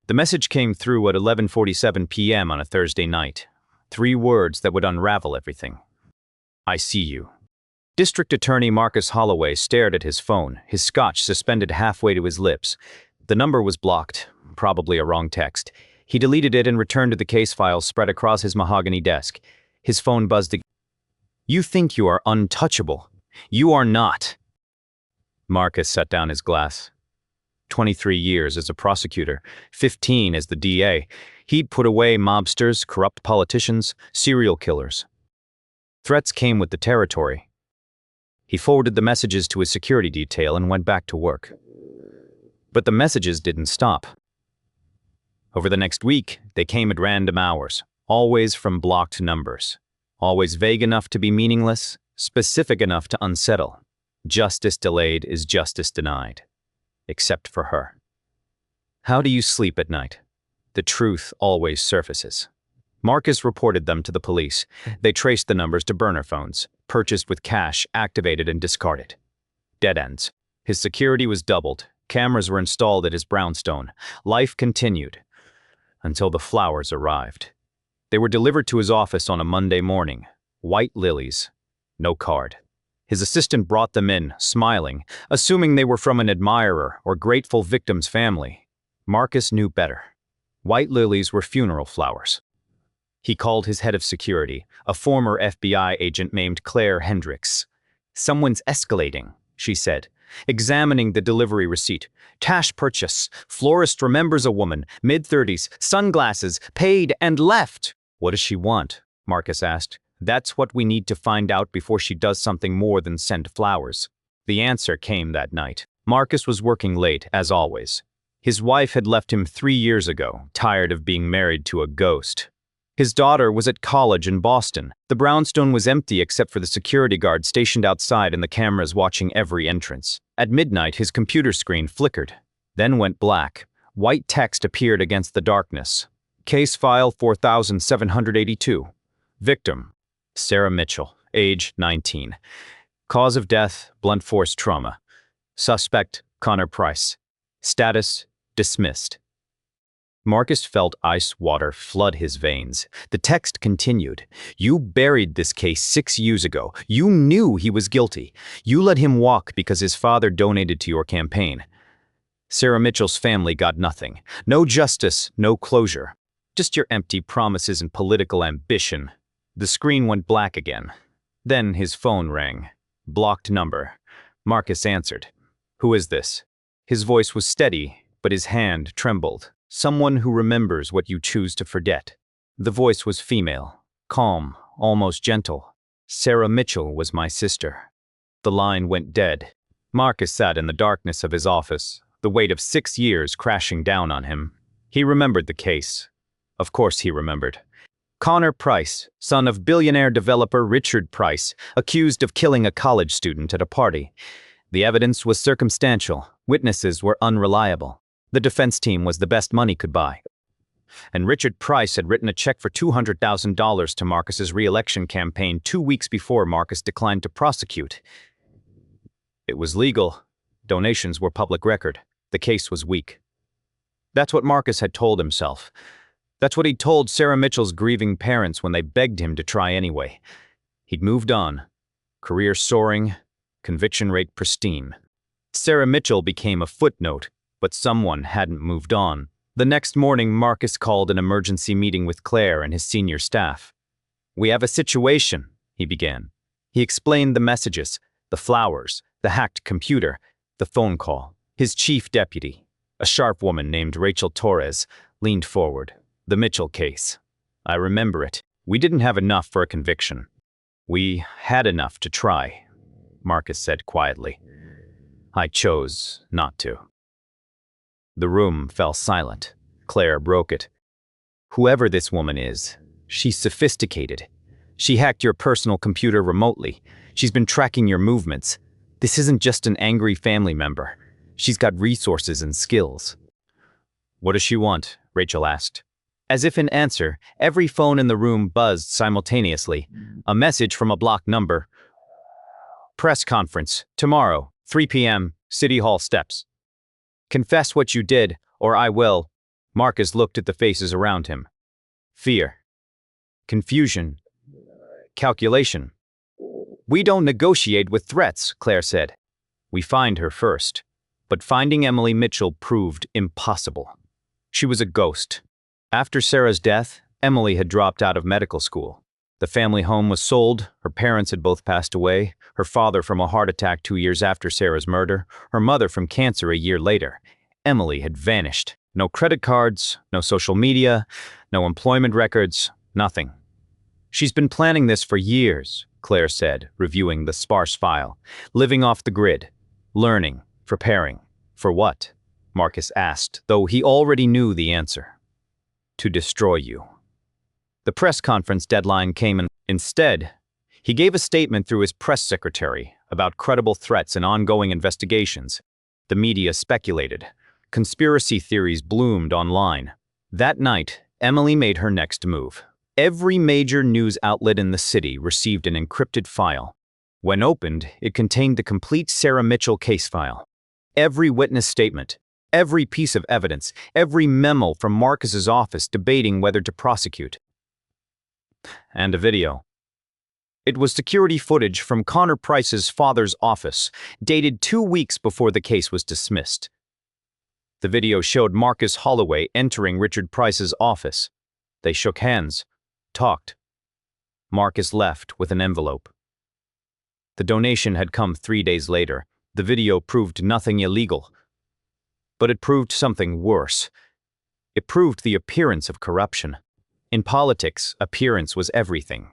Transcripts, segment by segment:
The message came through at 11:47 p.m. on a Thursday night. 3 words that would unravel everything. I see you. District Attorney Marcus Holloway stared at his phone, his scotch suspended halfway to his lips. The number was blocked, probably a wrong text. He deleted it and returned to the case files spread across his mahogany desk. His phone buzzed again. You think you are untouchable. You are not. Marcus set down his glass. 23 years as a prosecutor, 15 as the DA. He'd put away mobsters, corrupt politicians, serial killers. Threats came with the territory. He forwarded the messages to his security detail and went back to work. But the messages didn't stop. Over the next week, they came at random hours, always from blocked numbers. Always vague enough to be meaningless, specific enough to unsettle. Justice delayed is justice denied. Except for her. How do you sleep at night? The truth always surfaces. Marcus reported them to the police. They traced the numbers to burner phones, purchased with cash, activated and discarded. Dead ends. His security was doubled. Cameras were installed at his brownstone. Life continued. Until the flowers arrived. They were delivered to his office on a Monday morning. White lilies. No card. His assistant brought them in, smiling, assuming they were from an admirer or grateful victim's family. Marcus knew better. White lilies were funeral flowers. He called his head of security, a former FBI agent named Claire Hendricks. Someone's escalating, she said, examining the delivery receipt. Cash purchase. Florist remembers a woman, mid-30s, sunglasses, paid and left. What does she want? Marcus asked. That's what we need to find out before she does something more than send flowers. The answer came that night. Marcus was working late, as always. His wife had left him 3 years ago, tired of being married to a ghost. His daughter was at college in Boston. The brownstone was empty except for the security guard stationed outside and the cameras watching every entrance. At midnight, his computer screen flickered, then went black. White text appeared against the darkness. Case file 4782. Victim. Sarah Mitchell, age 19. Cause of death, blunt force trauma. Suspect, Connor Price. Status, dismissed. Marcus felt ice water flood his veins. The text continued. You buried this case 6 years ago. You knew he was guilty. You let him walk because his father donated to your campaign. Sarah Mitchell's family got nothing. No justice, no closure. Just your empty promises and political ambition. The screen went black again. Then his phone rang. Blocked number. Marcus answered. Who is this? His voice was steady, but his hand trembled. Someone who remembers what you choose to forget. The voice was female, calm, almost gentle. Sarah Mitchell was my sister. The line went dead. Marcus sat in the darkness of his office, the weight of 6 years crashing down on him. He remembered the case. Of course he remembered. Connor Price, son of billionaire developer Richard Price, accused of killing a college student at a party. The evidence was circumstantial. Witnesses were unreliable. The defense team was the best money could buy. And Richard Price had written a check for $200,000 to Marcus's re-election campaign 2 weeks before Marcus declined to prosecute. It was legal. Donations were public record. The case was weak. That's what Marcus had told himself. That's what he'd told Sarah Mitchell's grieving parents when they begged him to try anyway. He'd moved on. Career soaring, conviction rate pristine. Sarah Mitchell became a footnote, but someone hadn't moved on. The next morning, Marcus called an emergency meeting with Claire and his senior staff. We have a situation, he began. He explained the messages, the flowers, the hacked computer, the phone call. His chief deputy, a sharp woman named Rachel Torres, leaned forward. The Mitchell case. I remember it. We didn't have enough for a conviction. We had enough to try, Marcus said quietly. I chose not to. The room fell silent. Claire broke it. Whoever this woman is, she's sophisticated. She hacked your personal computer remotely. She's been tracking your movements. This isn't just an angry family member. She's got resources and skills. What does she want? Rachel asked. As if in answer, every phone in the room buzzed simultaneously. A message from a blocked number. Press conference, tomorrow, 3 p.m., City Hall steps. Confess what you did, or I will. Marcus looked at the faces around him. Fear. Confusion. Calculation. "We don't negotiate with threats," Claire said. "We find her first." But finding Emily Mitchell proved impossible. She was a ghost. After Sarah's death, Emily had dropped out of medical school. The family home was sold, her parents had both passed away, her father from a heart attack 2 years after Sarah's murder, her mother from cancer a year later. Emily had vanished. No credit cards, no social media, no employment records, nothing. "She's been planning this for years," Claire said, reviewing the sparse file. "Living off the grid. Learning. Preparing. For what?" Marcus asked, though he already knew the answer. "To destroy you." The press conference deadline came instead. He gave a statement through his press secretary about credible threats and ongoing investigations. The media speculated. Conspiracy theories bloomed online. That night, Emily made her next move. Every major news outlet in the city received an encrypted file. When opened, it contained the complete Sarah Mitchell case file. Every witness statement, every piece of evidence, every memo from Marcus's office debating whether to prosecute. And a video. It was security footage from Connor Price's father's office, dated 2 weeks before the case was dismissed. The video showed Marcus Holloway entering Richard Price's office. They shook hands, talked. Marcus left with an envelope. The donation had come 3 days later. The video proved nothing illegal. But it proved something worse. It proved the appearance of corruption. In politics, appearance was everything.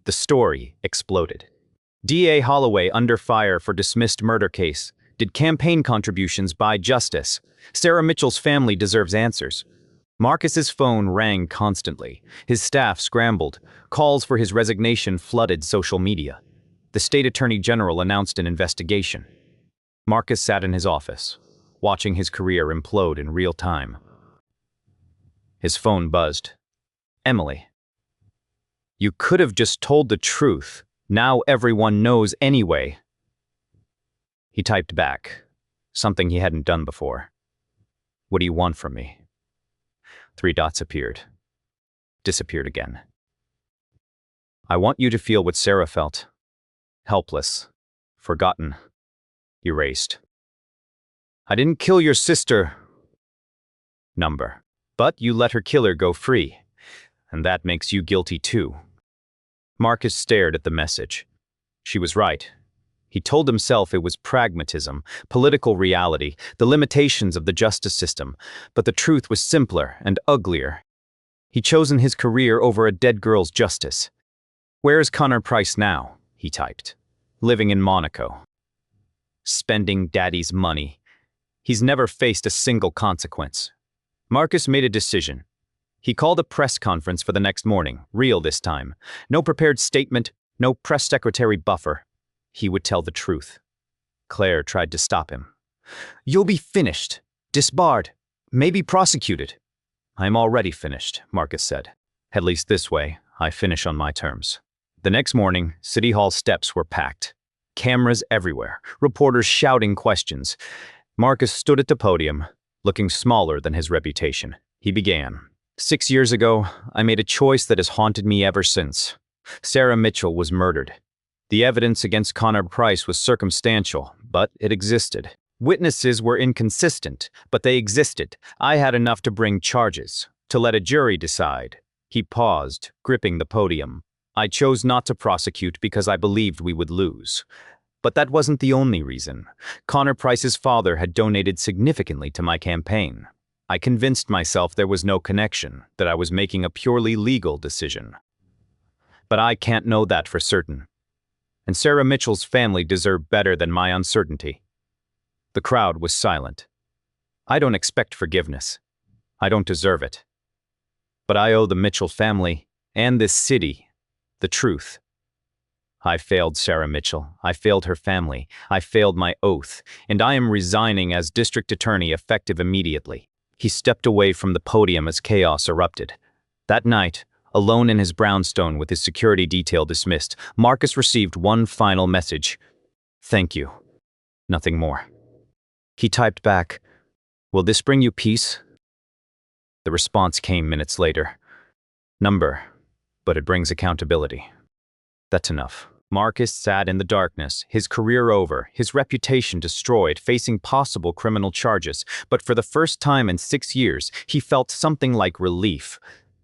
The story exploded. DA Holloway under fire for dismissed murder case. Did campaign contributions buy justice? Sarah Mitchell's family deserves answers. Marcus's phone rang constantly. His staff scrambled. Calls for his resignation flooded social media. The state attorney general announced an investigation. Marcus sat in his office, watching his career implode in real time. His phone buzzed. "Emily. You could have just told the truth. Now everyone knows anyway." He typed back, something he hadn't done before. "What do you want from me?" 3 dots appeared. Disappeared again. "I want you to feel what Sarah felt. Helpless. Forgotten. Erased. I didn't kill your sister. Number. But you let her killer go free. And that makes you guilty too." Marcus stared at the message. She was right. He told himself it was pragmatism, political reality, the limitations of the justice system, but the truth was simpler and uglier. He'd chosen his career over a dead girl's justice. "Where's Connor Price now?" he typed. "Living in Monaco. Spending daddy's money. He's never faced a single consequence." Marcus made a decision. He called a press conference for the next morning, real this time. No prepared statement, no press secretary buffer. He would tell the truth. Claire tried to stop him. "You'll be finished, disbarred, maybe prosecuted." "I'm already finished," Marcus said. "At least this way, I finish on my terms." The next morning, City Hall steps were packed. Cameras everywhere, reporters shouting questions. Marcus stood at the podium, looking smaller than his reputation. He began. 6 years ago, I made a choice that has haunted me ever since. Sarah Mitchell was murdered. The evidence against Connor Price was circumstantial, but it existed. Witnesses were inconsistent, but they existed. I had enough to bring charges, to let a jury decide. He paused, gripping the podium. I chose not to prosecute because I believed we would lose. But that wasn't the only reason. Connor Price's father had donated significantly to my campaign. I convinced myself there was no connection, that I was making a purely legal decision. But I can't know that for certain. And Sarah Mitchell's family deserved better than my uncertainty. The crowd was silent. I don't expect forgiveness. I don't deserve it. But I owe the Mitchell family, and this city, the truth. I failed Sarah Mitchell. I failed her family. I failed my oath, and I am resigning as district attorney effective immediately. He stepped away from the podium as chaos erupted. That night, alone in his brownstone with his security detail dismissed, Marcus received one final message. "Thank you. Nothing more." He typed back, "Will this bring you peace?" The response came minutes later. Number, but it brings accountability. That's enough. Marcus sat in the darkness, his career over, his reputation destroyed, facing possible criminal charges. But for the first time in 6 years, he felt something like relief.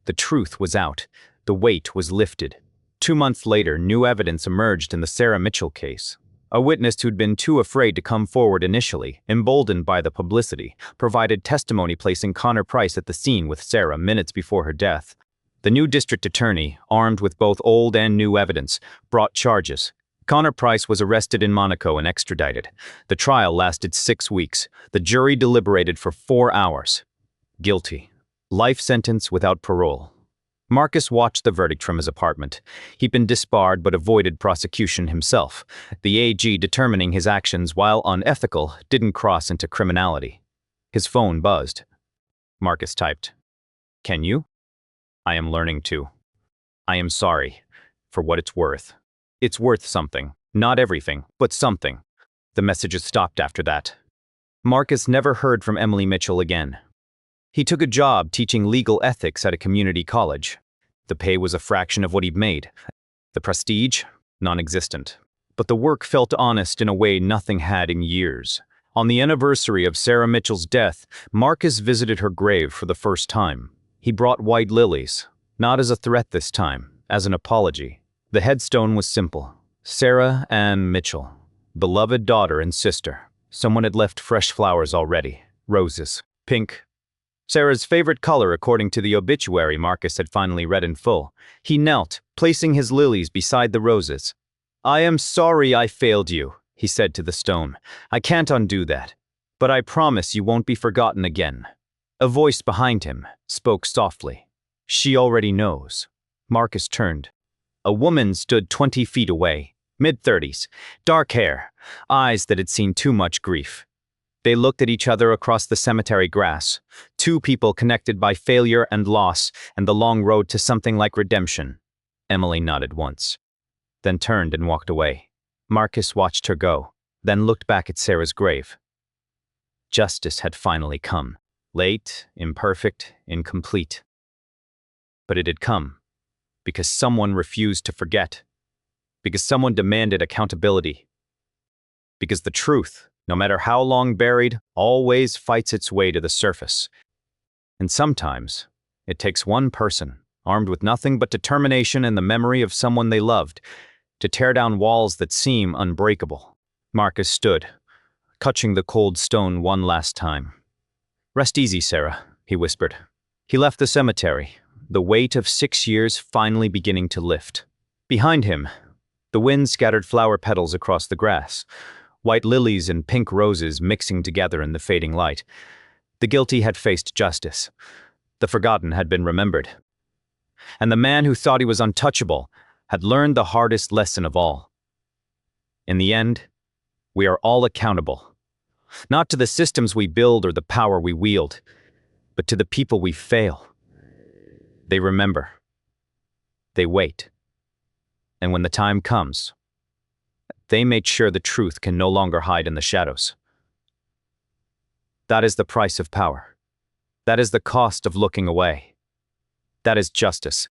The truth was out. The weight was lifted. 2 months later, new evidence emerged in the Sarah Mitchell case. A witness who'd been too afraid to come forward initially, emboldened by the publicity, provided testimony placing Connor Price at the scene with Sarah minutes before her death. The new district attorney, armed with both old and new evidence, brought charges. Connor Price was arrested in Monaco and extradited. The trial lasted 6 weeks. The jury deliberated for 4 hours. Guilty. Life sentence without parole. Marcus watched the verdict from his apartment. He'd been disbarred but avoided prosecution himself. The AG determining his actions, while unethical, didn't cross into criminality. His phone buzzed. Marcus typed, "Can you? I am learning to. I am sorry. For what it's worth. It's worth something. Not everything, but something." The messages stopped after that. Marcus never heard from Emily Mitchell again. He took a job teaching legal ethics at a community college. The pay was a fraction of what he'd made. The prestige? Non-existent. But the work felt honest in a way nothing had in years. On the anniversary of Sarah Mitchell's death, Marcus visited her grave for the first time. He brought white lilies, not as a threat this time, as an apology. The headstone was simple. Sarah Ann Mitchell, beloved daughter and sister. Someone had left fresh flowers already. Roses. Pink. Sarah's favorite color according to the obituary Marcus had finally read in full. He knelt, placing his lilies beside the roses. "I am sorry I failed you," he said to the stone. "I can't undo that. But I promise you won't be forgotten again." A voice behind him spoke softly. "She already knows." Marcus turned. A woman stood 20 feet away, mid-30s, dark hair, eyes that had seen too much grief. They looked at each other across the cemetery grass, 2 people connected by failure and loss and the long road to something like redemption. Emily nodded once, then turned and walked away. Marcus watched her go, then looked back at Sarah's grave. Justice had finally come. Late, imperfect, incomplete. But it had come, because someone refused to forget, because someone demanded accountability, because the truth, no matter how long buried, always fights its way to the surface. And sometimes, it takes one person, armed with nothing but determination and the memory of someone they loved, to tear down walls that seem unbreakable. Marcus stood, touching the cold stone one last time. "Rest easy, Sarah," he whispered. He left the cemetery, the weight of 6 years finally beginning to lift. Behind him, the wind scattered flower petals across the grass, white lilies and pink roses mixing together in the fading light. The guilty had faced justice. The forgotten had been remembered. And the man who thought he was untouchable had learned the hardest lesson of all. In the end, we are all accountable. Not to the systems we build or the power we wield, but to the people we fail. They remember. They wait. And when the time comes, they make sure the truth can no longer hide in the shadows. That is the price of power. That is the cost of looking away. That is justice.